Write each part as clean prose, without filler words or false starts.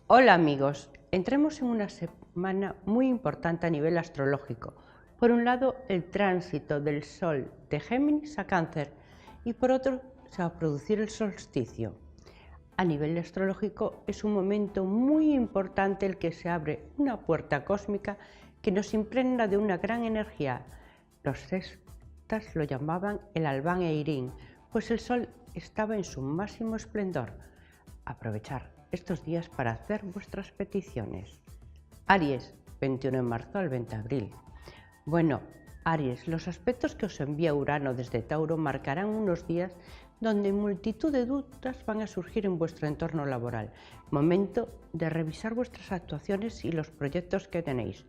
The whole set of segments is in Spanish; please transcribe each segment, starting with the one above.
Hola amigos, entremos en una semana muy importante a nivel astrológico. Por un lado, el tránsito del Sol de Géminis a Cáncer y por otro, se va a producir el solsticio. A nivel astrológico es un momento muy importante el que se abre una puerta cósmica que nos impregna de una gran energía. Los celtas lo llamaban el Alban Eirín, pues el Sol estaba en su máximo esplendor. Aprovechar estos días para hacer vuestras peticiones. Aries, 21 de marzo al 20 de abril. Bueno, Aries, los aspectos que os envía Urano desde Tauro marcarán unos días donde multitud de dudas van a surgir en vuestro entorno laboral. Momento de revisar vuestras actuaciones y los proyectos que tenéis.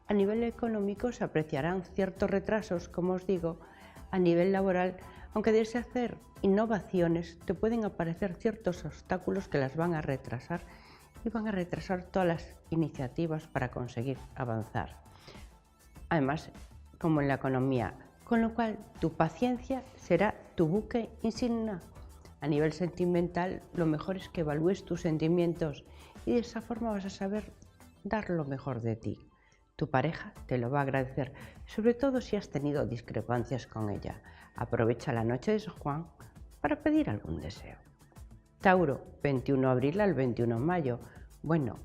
A nivel económico se apreciarán ciertos retrasos, como os digo. A nivel laboral, aunque desees hacer innovaciones, te pueden aparecer ciertos obstáculos que las van a retrasar y van a retrasar todas las iniciativas para conseguir avanzar. Además, como en la economía, con lo cual tu paciencia será tu buque insignia. A nivel sentimental, lo mejor es que evalúes tus sentimientos y de esa forma vas a saber dar lo mejor de ti. Tu pareja te lo va a agradecer, sobre todo si has tenido discrepancias con ella. Aprovecha la noche de San Juan para pedir algún deseo. Tauro, 21 de abril al 21 de mayo. Bueno,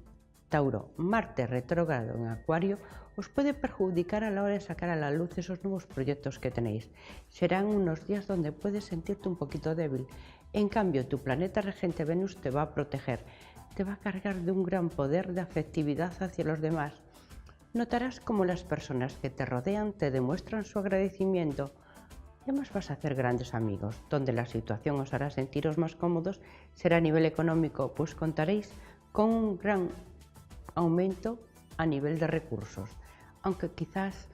Tauro, Marte retrógrado en Acuario os puede perjudicar a la hora de sacar a la luz esos nuevos proyectos que tenéis. Serán unos días donde puedes sentirte un poquito débil. En cambio, tu planeta regente Venus te va a proteger, te va a cargar de un gran poder de afectividad hacia los demás. Notarás cómo las personas que te rodean te demuestran su agradecimiento. Además vas a hacer grandes amigos. Donde la situación os hará sentiros más cómodos será a nivel económico, pues contaréis con un gran aumento a nivel de recursos. Aunque quizás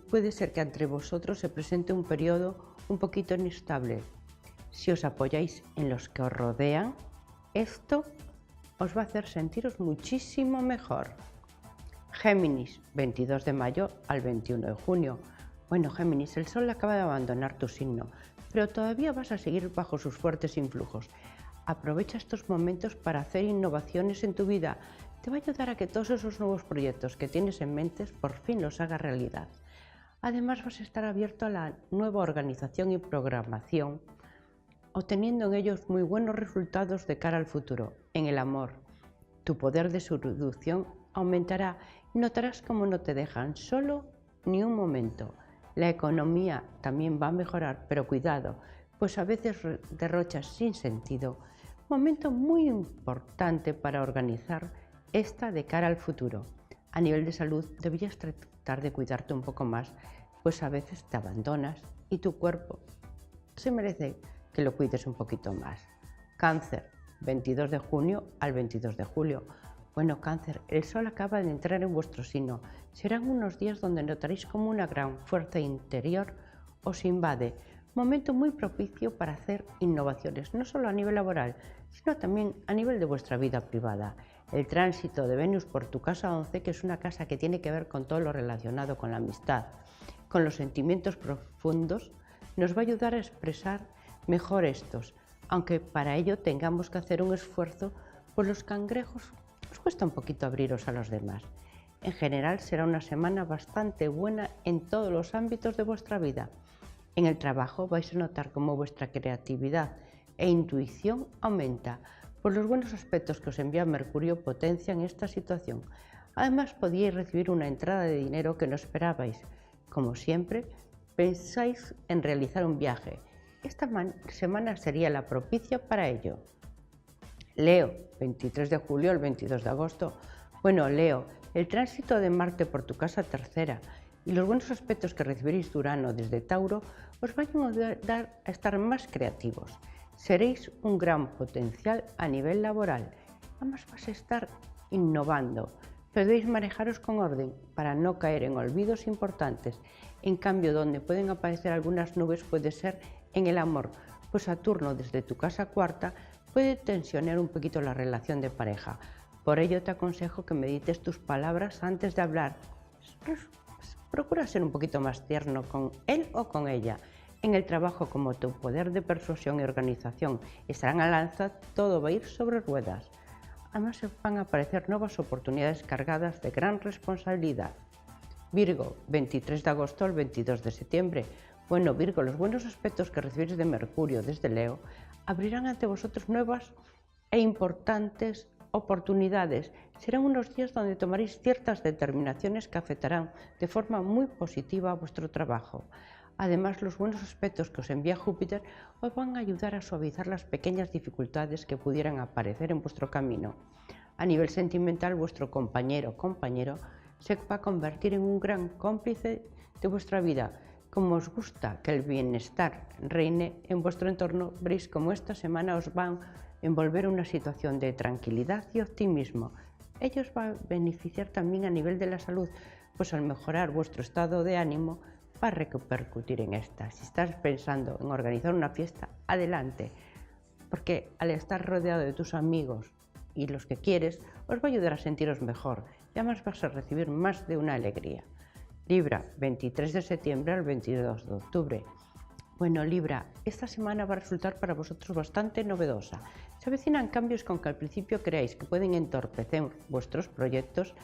puede ser que entre vosotros se presente un periodo un poquito inestable. Si os apoyáis en los que os rodean, esto os va a hacer sentiros muchísimo mejor. Géminis, 22 de mayo al 21 de junio. Bueno, Géminis, el Sol acaba de abandonar tu signo, pero todavía vas a seguir bajo sus fuertes influjos. Aprovecha estos momentos para hacer innovaciones en tu vida. Te va a ayudar a que todos esos nuevos proyectos que tienes en mente por fin los hagas realidad. Además vas a estar abierto a la nueva organización y programación, obteniendo en ellos muy buenos resultados de cara al futuro. En el amor, tu poder de seducción aumentará y notarás cómo no te dejan solo ni un momento. La economía también va a mejorar, pero cuidado, pues a veces derrochas sin sentido. Momento muy importante para organizar esta de cara al futuro. A nivel de salud deberías tratar de cuidarte un poco más, pues a veces te abandonas y tu cuerpo se merece que lo cuides un poquito más. Cáncer, 22 de junio al 22 de julio. Bueno, Cáncer, el Sol acaba de entrar en vuestro signo. Serán unos días donde notaréis como una gran fuerza interior os invade. Momento muy propicio para hacer innovaciones, no solo a nivel laboral, sino también a nivel de vuestra vida privada. El tránsito de Venus por tu casa 11, que es una casa que tiene que ver con todo lo relacionado con la amistad, con los sentimientos profundos, nos va a ayudar a expresar mejor estos, aunque para ello tengamos que hacer un esfuerzo, pues los cangrejos os cuesta un poquito abriros a los demás. En general será una semana bastante buena en todos los ámbitos de vuestra vida. En el trabajo vais a notar cómo vuestra creatividad e intuición aumenta, pues los buenos aspectos que os envía Mercurio potencian esta situación. Además podíais recibir una entrada de dinero que no esperabais. Como siempre, pensáis en realizar un viaje. Esta semana sería la propicia para ello. Leo, 23 de julio al 22 de agosto. Bueno, Leo, el tránsito de Marte por tu casa tercera y los buenos aspectos que recibiréis de Urano desde Tauro os van a ayudar a estar más creativos. Seréis un gran potencial a nivel laboral. Además vas a estar innovando, pero debéis manejaros con orden para no caer en olvidos importantes. En cambio, donde pueden aparecer algunas nubes puede ser en el amor, pues Saturno desde tu casa cuarta puede tensionar un poquito la relación de pareja. Por ello te aconsejo que medites tus palabras antes de hablar. Procura ser un poquito más tierno con él o con ella. En el trabajo, como tu poder de persuasión y organización estarán al alza, todo va a ir sobre ruedas. Además, se van a aparecer nuevas oportunidades cargadas de gran responsabilidad. Virgo, 23 de agosto al 22 de septiembre. Bueno, Virgo, los buenos aspectos que recibís de Mercurio desde Leo abrirán ante vosotros nuevas e importantes oportunidades. Serán unos días donde tomaréis ciertas determinaciones que afectarán de forma muy positiva a vuestro trabajo. Además, los buenos aspectos que os envía Júpiter os van a ayudar a suavizar las pequeñas dificultades que pudieran aparecer en vuestro camino. A nivel sentimental, vuestro compañero o compañero se va a convertir en un gran cómplice de vuestra vida. Como os gusta que el bienestar reine en vuestro entorno, veréis como esta semana os van a envolver una situación de tranquilidad y optimismo. Ello os va a beneficiar también a nivel de la salud, pues al mejorar vuestro estado de ánimo va a repercutir en esta. Si estás pensando en organizar una fiesta, adelante, porque al estar rodeado de tus amigos y los que quieres, os va a ayudar a sentiros mejor y además vas a recibir más de una alegría. Libra, 23 de septiembre al 22 de octubre. Bueno, Libra, esta semana va a resultar para vosotros bastante novedosa. Se avecinan cambios con que al principio creáis que pueden entorpecer vuestros proyectos,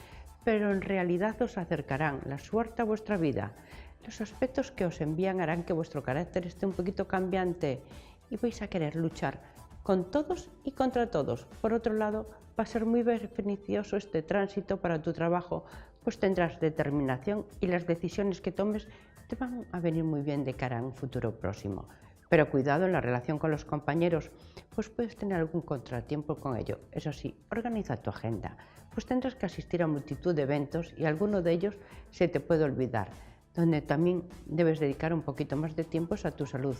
pero en realidad os acercarán la suerte a vuestra vida. Los aspectos que os envían harán que vuestro carácter esté un poquito cambiante y vais a querer luchar con todos y contra todos. Por otro lado, va a ser muy beneficioso este tránsito para tu trabajo, pues tendrás determinación y las decisiones que tomes te van a venir muy bien de cara a un futuro próximo. Pero cuidado en la relación con los compañeros, pues puedes tener algún contratiempo con ello. Eso sí, organiza tu agenda, pues tendrás que asistir a multitud de eventos y alguno de ellos se te puede olvidar. Donde también debes dedicar un poquito más de tiempo a tu salud.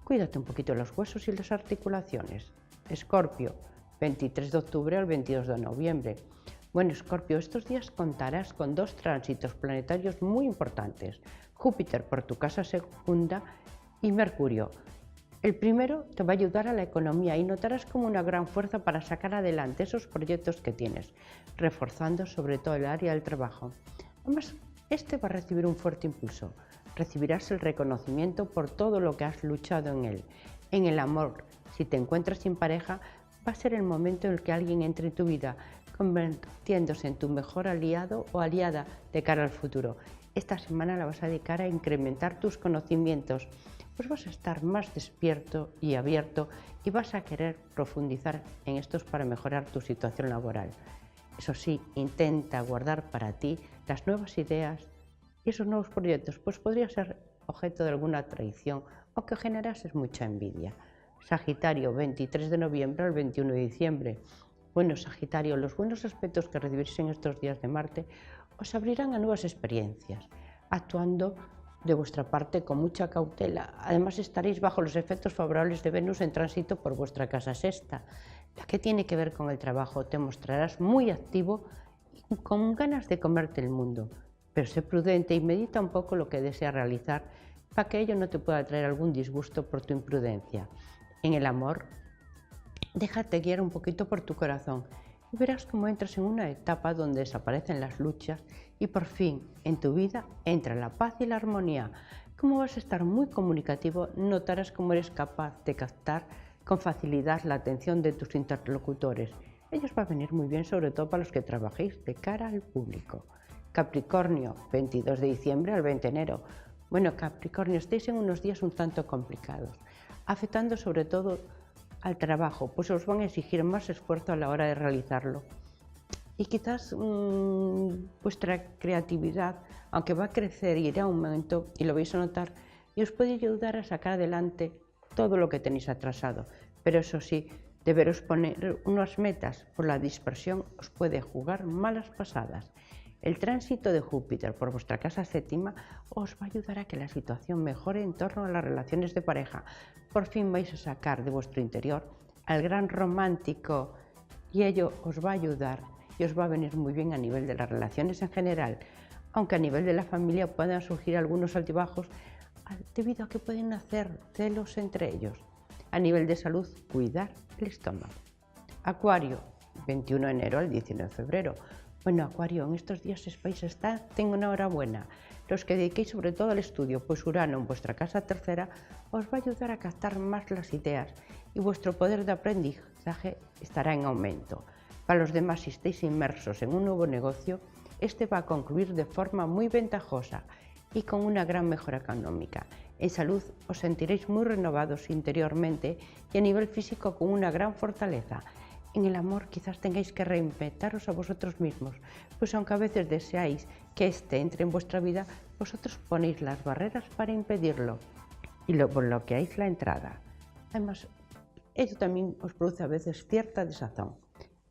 Cuídate un poquito los huesos y las articulaciones. Escorpio, 23 de octubre al 22 de noviembre. Bueno, Escorpio, estos días contarás con dos tránsitos planetarios muy importantes. Júpiter por tu casa segunda y Mercurio. El primero te va a ayudar a la economía y notarás como una gran fuerza para sacar adelante esos proyectos que tienes, reforzando sobre todo el área del trabajo. Además, este va a recibir un fuerte impulso. Recibirás el reconocimiento por todo lo que has luchado en él. En el amor, si te encuentras sin pareja, va a ser el momento en el que alguien entre en tu vida, convirtiéndose en tu mejor aliado o aliada de cara al futuro. Esta semana la vas a dedicar a incrementar tus conocimientos, pues vas a estar más despierto y abierto y vas a querer profundizar en estos para mejorar tu situación laboral. Eso sí, intenta guardar para ti las nuevas ideas y esos nuevos proyectos, pues podría ser objeto de alguna traición o que generases mucha envidia. Sagitario, 23 de noviembre al 21 de diciembre. Bueno, Sagitario, los buenos aspectos que recibiréis en estos días de Marte os abrirán a nuevas experiencias, actuando de vuestra parte con mucha cautela. Además, estaréis bajo los efectos favorables de Venus en tránsito por vuestra casa sexta, la que tiene que ver con el trabajo. Te mostrarás muy activo y con ganas de comerte el mundo, pero sé prudente y medita un poco lo que deseas realizar para que ello no te pueda traer algún disgusto por tu imprudencia. En el amor, déjate guiar un poquito por tu corazón y verás cómo entras en una etapa donde desaparecen las luchas y por fin en tu vida entra la paz y la armonía. Como vas a estar muy comunicativo, notarás cómo eres capaz de captar con facilidad la atención de tus interlocutores. Ellos van a venir muy bien, sobre todo para los que trabajéis de cara al público. Capricornio, 22 de diciembre al 20 de enero. Bueno, Capricornio, estáis en unos días un tanto complicados, afectando sobre todo al trabajo, pues os van a exigir más esfuerzo a la hora de realizarlo. Y quizás vuestra creatividad, aunque va a crecer y irá a aumento, y lo vais a notar, y os puede ayudar a sacar adelante todo lo que tenéis atrasado. Pero eso sí, deberos poner unas metas, por la dispersión os puede jugar malas pasadas. El tránsito de Júpiter por vuestra casa séptima os va a ayudar a que la situación mejore en torno a las relaciones de pareja. Por fin vais a sacar de vuestro interior al gran romántico y ello os va a ayudar y os va a venir muy bien a nivel de las relaciones en general, aunque a nivel de la familia puedan surgir algunos altibajos debido a que pueden nacer celos entre ellos. A nivel de salud, cuidar el estómago. Acuario, 21 de enero al 19 de febrero. Bueno, Acuario, en estos días vais a estar, tengo una hora buena. Los que dediquéis sobre todo al estudio, pues Urano en vuestra casa tercera os va a ayudar a captar más las ideas y vuestro poder de aprendizaje estará en aumento. Para los demás, si estáis inmersos en un nuevo negocio, este va a concluir de forma muy ventajosa y con una gran mejora económica. En salud os sentiréis muy renovados interiormente y a nivel físico con una gran fortaleza. En el amor quizás tengáis que reinventaros a vosotros mismos, pues aunque a veces deseáis que éste entre en vuestra vida, vosotros ponéis las barreras para impedirlo y lo bloqueáis la entrada. Además, esto también os produce a veces cierta desazón.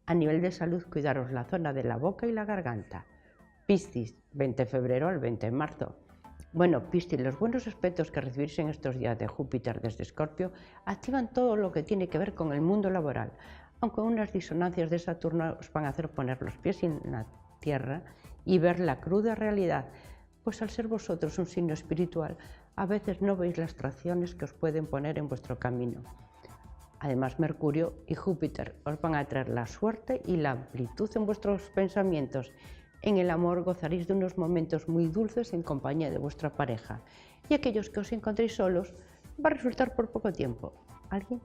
A nivel de salud, cuidaros la zona de la boca y la garganta. Piscis, 20 de febrero al 20 de marzo. Bueno, Piscis, los buenos aspectos que recibiréis en estos días de Júpiter desde Escorpio activan todo lo que tiene que ver con el mundo laboral, aunque unas disonancias de Saturno os van a hacer poner los pies en la tierra y ver la cruda realidad, pues al ser vosotros un signo espiritual, a veces no veis las tracciones que os pueden poner en vuestro camino. Además, Mercurio y Júpiter os van a traer la suerte y la amplitud en vuestros pensamientos. En el amor gozaréis de unos momentos muy dulces en compañía de vuestra pareja, y aquellos que os encontréis solos va a resultar por poco tiempo. Alguien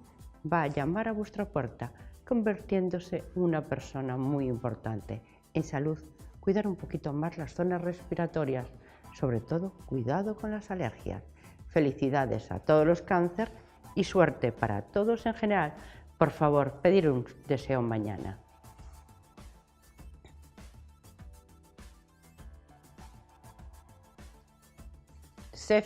va a llamar a vuestra puerta, convirtiéndose en una persona muy importante. En salud, cuidar un poquito más las zonas respiratorias, sobre todo cuidado con las alergias. Felicidades a todos los cáncer y suerte para todos en general. Por favor, pedir un deseo mañana. Sé